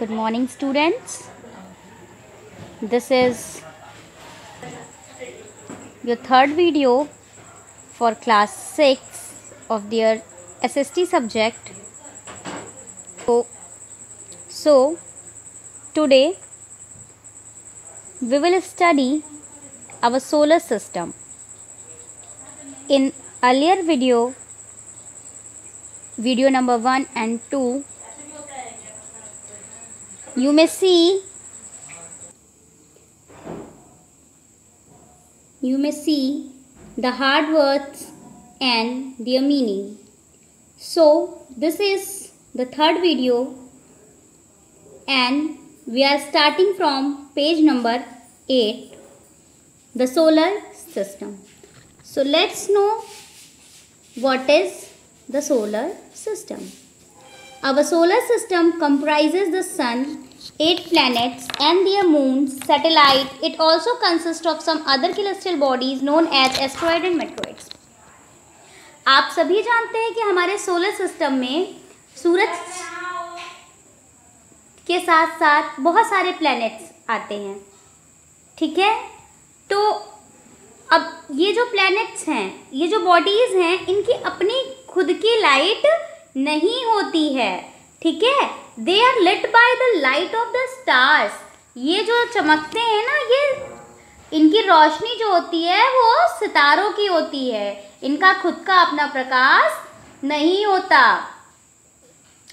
Good morning, students. This is your third video for class 6 of their SST subject. So today we will study our solar system. In earlier video number 1 and 2, you may see the hard words and their meaning. So this is the third video and we are starting from page number 8, the solar system. So let's know what is the solar system. Our solar system comprises the sun, 8 planets and their moons, satellite. It also consists of some other celestial bodies known as asteroid and meteoroids. आप सभी जानते हैं कि हमारे solar system में सूरज के साथ साथ बहुत सारे प्लैनेट्स आते हैं, ठीक है। तो अब ये जो प्लैनेट्स हैं, ये जो बॉडीज़ हैं, इनकी अपनी खुद की लाइट नहीं होती है, ठीक है। They are lit by the light of the stars. ये जो चमकते हैं ना, ये इनकी रोशनी जो होती है वो सितारों की होती है, इनका खुद का अपना प्रकाश नहीं होता।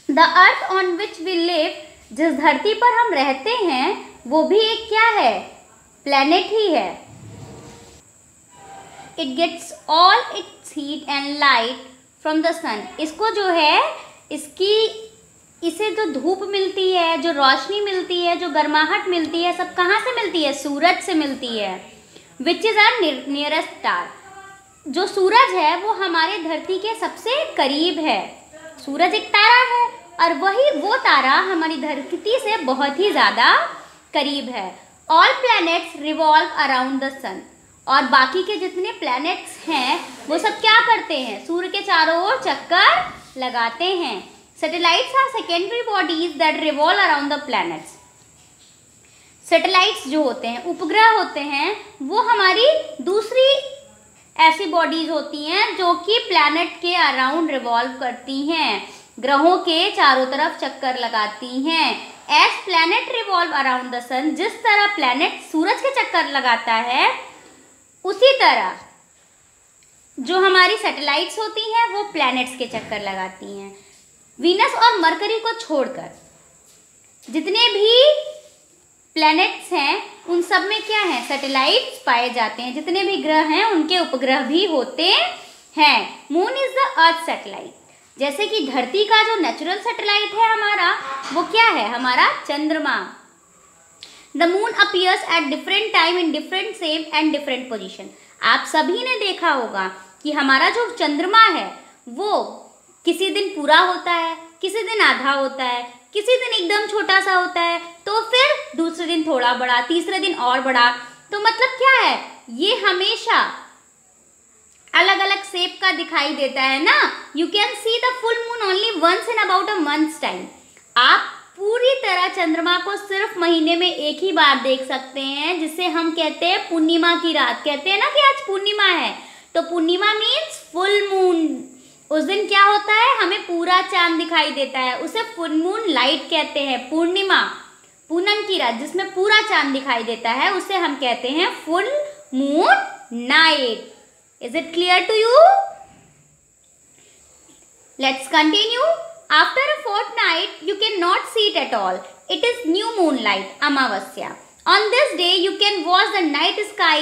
The earth on which we live, जिस धरती पर हम रहते हैं वो भी एक क्या है, प्लैनेट ही है। It gets all its heat and light from the sun. इसको जो है, इसे जो धूप मिलती है, जो रोशनी मिलती है, जो गर्माहट मिलती है, सब कहाँ से मिलती है, सूरज से मिलती है। Which is our nearest star. जो सूरज है वो हमारे धरती के सबसे करीब है। सूरज एक तारा है और वो तारा हमारी धरती से बहुत ही ज़्यादा करीब है। All planets revolve around the sun. और बाकी के जितने प्लैनेट्स हैं वो सब क्या करते हैं, सूर्य के चारों ओर चक्कर लगाते हैं। Satellites are secondary bodies that revolve around the planets. Satellites जो होते हैं, उपग्रह होते हैं, वो हमारी दूसरी ऐसी बॉडीज होती हैं जो कि प्लैनेट के अराउंड रिवॉल्व करती हैं, ग्रहों के चारों तरफ चक्कर लगाती हैं। As planet revolve around the sun, जिस तरह प्लैनेट सूरज के चक्कर लगाता है, उसी तरह जो हमारी सैटेलाइट्स होती हैं वो प्लैनेट्स के चक्कर लगाती हैं। वीनस और मरकरी को छोड़कर जितने भी प्लैनेट्स हैं उन सब में क्या है, सैटेलाइट्स पाए जाते हैं। जितने भी ग्रह हैं उनके उपग्रह भी होते हैं। Moon is the earth satellite. जैसे कि धरती का जो नेचुरल सैटेलाइट है हमारा, वो क्या है, हमारा चंद्रमा। The moon appears at different time in different shape and different position. आप सभी ने देखा होगा कि हमारा जो चंद्रमा है वो किसी दिन पूरा होता है, किसी दिन आधा होता है, किसी दिन एकदम छोटा सा होता है, तो फिर दूसरे दिन थोड़ा बड़ा, तीसरे दिन और बड़ा। तो मतलब क्या है, ये हमेशा अलग अलग शेप का दिखाई देता है ना। You can see the full moon only once in about a months time. आप पूरी तरह चंद्रमा को सिर्फ महीने में एक ही बार देख सकते हैं, जिसे हम कहते हैं पूर्णिमा की रात। कहते हैं ना कि आज पूर्णिमा है, तो पूर्णिमा मीन्स फुल मून। उस दिन क्या होता है, हमें पूरा चांद दिखाई देता है, उसे फुल मून लाइट कहते हैं। पूर्णिमा, पूनम की रात जिसमें पूरा चांद दिखाई देता है, उसे हम कहते हैं full moon night. Is it clear to you? Let's continue. After a fortnight, you cannot see it at all. It is new moonlight, Amavasya. On this day, you can watch the night sky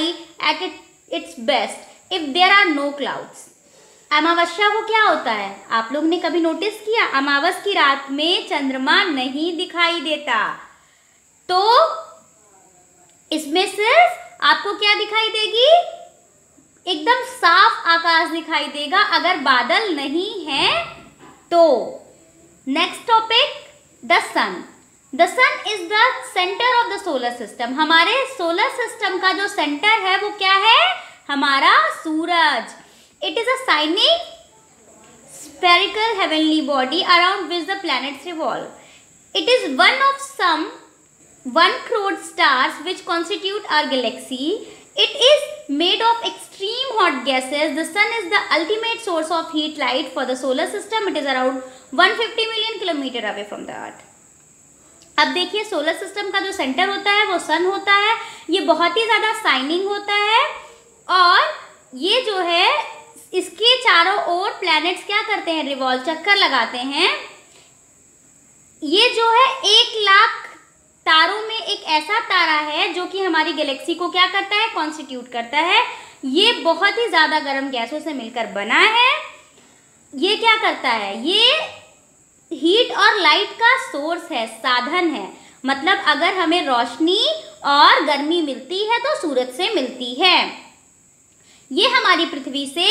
at its best if there are no clouds. अमावस्या को क्या होता है, आप लोग ने कभी notice किया, अमावस की रात में चंद्रमा नहीं दिखाई देता। तो इसमें सिर्फ आपको क्या दिखाई देगी, एकदम साफ आकाश दिखाई देगा अगर बादल नहीं है तो। Next topic, the sun. The sun is the centre of the solar system. हमारे सोलर सिस्टम का जो सेंटर है वो क्या है, हमारा सूरज। It is a shining spherical heavenly body around which the planets revolve. It is one of some 1 crore stars which constitute our galaxy. It is made of extreme hot gases. The sun is the ultimate source of heat light for the solar system. It is around 150 million kilometer away from the earth. अब देखिए solar system का जो centre होता है वो सन होता है। ये बहुत ही ज़्यादा शाइनिंग होता है और ये जो है इसके चारों ओर प्लैनेट्स क्या करते हैं, रिवॉल्व, चक्कर लगाते हैं। ये जो है 1 लाख तारों में एक ऐसा तारा है जो कि हमारी गैलेक्सी को क्या करता है, कॉन्स्टिट्यूट करता है। ये बहुत ही ज़्यादा गर्म गैसों से मिलकर बना है। ये क्या करता है, ये हीट और लाइट का सोर्स है, साधन है। मतलब अगर हमें रोशनी और गर्मी मिलती है तो सूरज से मिलती है। ये हमारी पृथ्वी से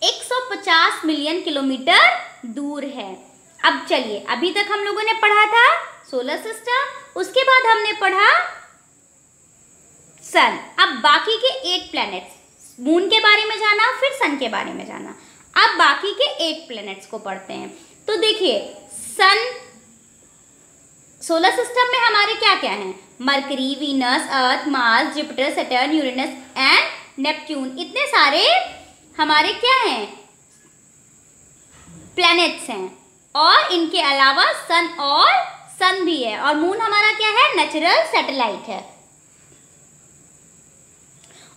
150 मिलियन किलोमीटर दूर है। अब चलिए, अभी तक हम लोगों ने पढ़ा था सोलर सिस्टम, उसके बाद हमने पढ़ा सन। अब बाकी के 8 प्लैनेट्स, मून के बारे में जाना, फिर सन के बारे में जाना। अब बाकी के 8 प्लैनेट्स को पढ़ते हैं। तो देखिए, सन, सोलर सिस्टम में हमारे क्या क्या हैं, mercury, Venus, earth, Mars, Jupiter, Saturn, Uranus and Neptune. इतने सारे हमारे क्या हैं, प्लैनेट्स हैं। और इनके अलावा सन भी है। और मून हमारा क्या है, नेचुरल सैटेलाइट है।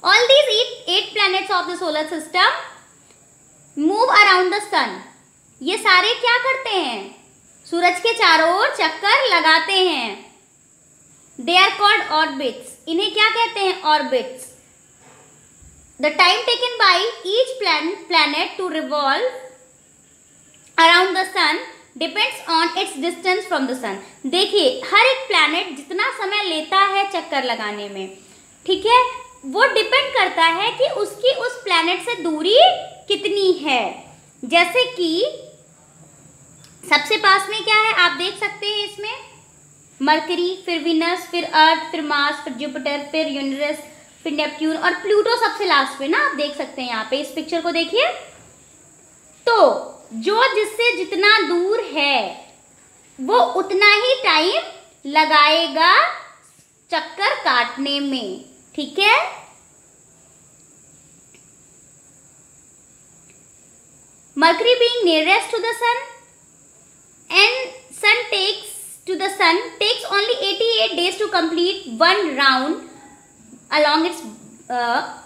All these 8 planets of the solar system move around the sun. ये सारे क्या करते हैं, सूरज के चारों ओर चक्कर लगाते हैं। They are called orbits. इन्हें क्या कहते हैं, orbits. The time taken by each planet to revolve around the sun depends on its distance from the sun. देखिए, हर एक प्लैनेट जितना समय लेता है चक्कर लगाने में, ठीक है, वो डिपेंड करता है कि उसकी उस प्लैनेट से दूरी कितनी है। जैसे कि सबसे पास में क्या है, आप देख सकते हैं इसमें मरकरी, फिर वीनस, फिर अर्थ, फिर मार्स, फिर जुपिटर, फिर यूरेनस, फिर नेपट्यून और प्लूटो सबसे लास्ट पे ना। आप देख सकते हैं यहाँ पे, इस पिक्चर को देखिए। तो जो जिससे जितना दूर है वो उतना ही टाइम लगाएगा चक्कर काटने में, ठीक है। Mercury being nearest to the sun and sun takes only 88 days to complete 1 round along its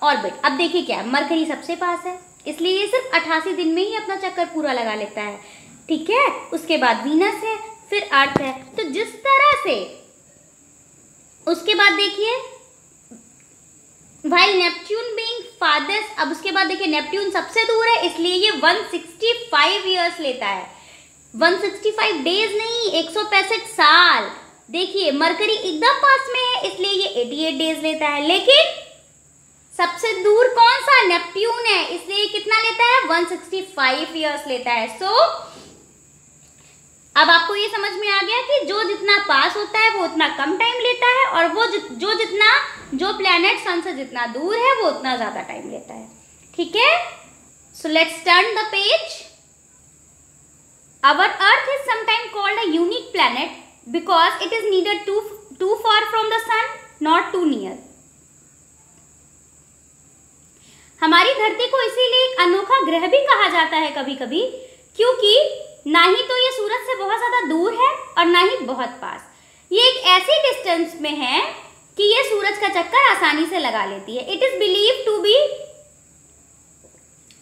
orbit। अब देखिए क्या, मरकरी सबसे पास है इसलिए ये सिर्फ 88 दिन में ही अपना चक्कर पूरा लगा लेता है, ठीक है। उसके बाद वीनस है, फिर अर्थ है। तो जिस तरह से उसके बाद देखिए while Neptune being farthest, अब उसके बाद देखिए नेपट्यून सबसे दूर है इसलिए ये 165 ईयर्स लेता है। 165 डेज नहीं, 165 साल। देखिए मरकरी एकदम पास में है इसलिए ये 88 डेज लेता है, लेकिन सबसे दूर कौन सा, नेपट्यून है, इसलिए ये कितना लेता है, 165 ईयर्स लेता है। सो अब आपको ये समझ में आ गया कि जो जितना पास होता है वो उतना कम टाइम लेता है और वो जो प्लैनेट सन से जितना दूर है वो उतना ज्यादा टाइम लेता है, ठीक है। So let's turn the page. Our Earth is sometimes called a unique planet because it is neither too far from the sun nor too near. हमारी धरती को इसीलिए एक अनोखा ग्रह भी कहा जाता है कभी कभी, क्योंकि ना ही तो ये सूरज से बहुत ज़्यादा दूर है और ना ही बहुत पास। ये एक ऐसी डिस्टेंस में है कि ये सूरज का चक्कर आसानी से लगा लेती है। It is believe to be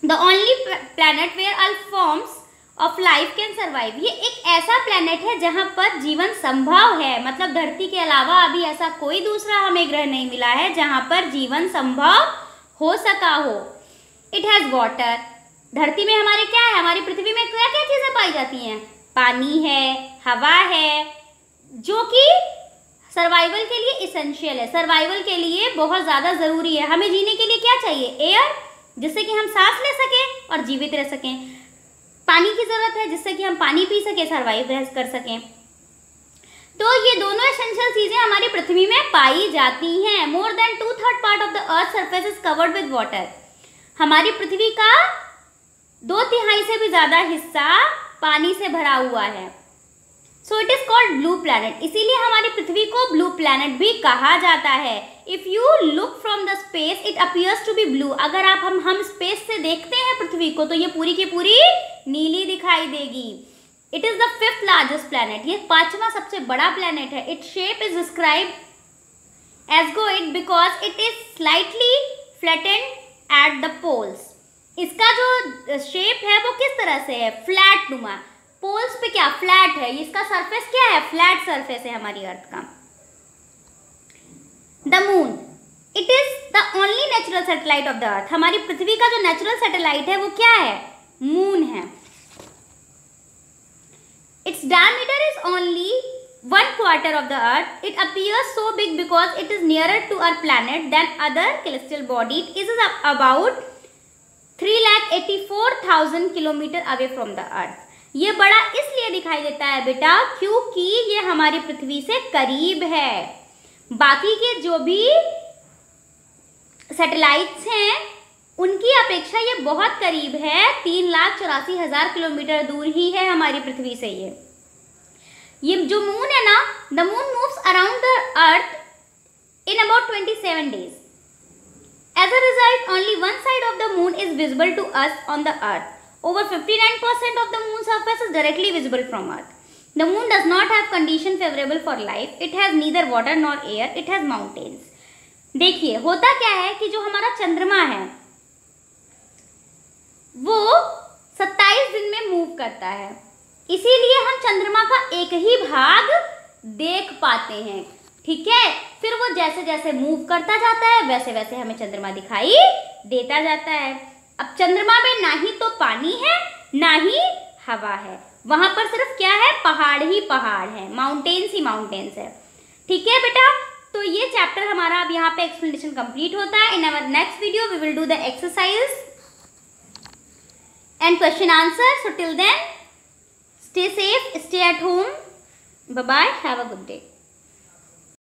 the only planet where all forms of life can survive. ये एक ऐसा प्लैनेट है जहां पर जीवन संभव है। मतलब धरती के अलावा अभी ऐसा कोई दूसरा हमें ग्रह नहीं मिला है जहां पर जीवन संभव हो सका हो। It has water. धरती में हमारे क्या है, हमारी पृथ्वी में क्या क्या चीज़ें पाई जाती हैं, पानी है, हवा है, जो कि सर्वाइवल के लिए इसेंशियल है, सर्वाइवल के लिए बहुत ज़्यादा ज़रूरी है। हमें जीने के लिए क्या चाहिए, एयर, जिससे कि हम सांस ले सकें और जीवित रह सकें। पानी की ज़रूरत है जिससे कि हम पानी पी सकें, सर्वाइव कर सकें। तो ये दोनों एसेंशियल चीज़ें हमारी पृथ्वी में पाई जाती हैं। More than 2/3 part of the earth surface is covered with water. हमारी पृथ्वी का 2/3 से भी ज़्यादा हिस्सा पानी से भरा हुआ है। So it is called blue planet. इसीलिए हमारी पृथ्वी को ब्लू प्लैनेट भी कहा जाता है। If you look from the space it appears to be blue. अगर आप हम स्पेस से देखते हैं पृथ्वी को तो ये पूरी की पूरी नीली दिखाई देगी। It is the 5th largest planet. ये 5वां सबसे बड़ा प्लैनेट है। It shape is describe as geoid because it is slightly flattened at the poles. इसका जो शेप है वो किस तरह से है, फ्लैट नुमा। पोल्स पे क्या फ्लैट है, इसका सरफेस क्या है, फ्लैट सरफेस है हमारी अर्थ का। The moon it is the only natural satellite of the earth. हमारी पृथ्वी का जो नेचुरल सैटेलाइट है वो क्या है, मून है। Its diameter is only 1/4 of the earth. It appears so big because it is nearer to our planet than other celestial body. It is about 3,84,000 kilometre away from the earth. ये बड़ा इसलिए दिखाई देता है बेटा क्योंकि ये हमारी पृथ्वी से करीब है। बाकी के जो भी सैटेलाइट्स हैं उनकी अपेक्षा ये बहुत करीब है। 3,84,000 किलोमीटर दूर ही है हमारी पृथ्वी से। ये जो मून है ना, the moon moves around the earth in about 27 days. As a result, only one side of the moon is visible to us on the earth. Over 59% of the moon's surface is directly visible from earth. The moon does not have condition favorable for life. It has neither water nor air. It has mountains. देखिए होता क्या है कि जो हमारा चंद्रमा है वो 27 दिन में मूव करता है, इसीलिए हम चंद्रमा का एक ही भाग देख पाते हैं। ठीक है, फिर वो जैसे जैसे मूव करता जाता है वैसे वैसे हमें चंद्रमा दिखाई देता जाता है। अब चंद्रमा में ना ही तो पानी है ना ही हवा है, वहां पर सिर्फ क्या है, पहाड़ ही पहाड़ है, माउंटेन्स ही माउंटेन्स है। ठीक है बेटा, तो ये चैप्टर हमारा अब यहाँ पे एक्सप्लेनेशन कंप्लीट होता है। In our next video we will do the exercise and question answer. So till then, stay safe, stay at home. Bye bye. Have a good day.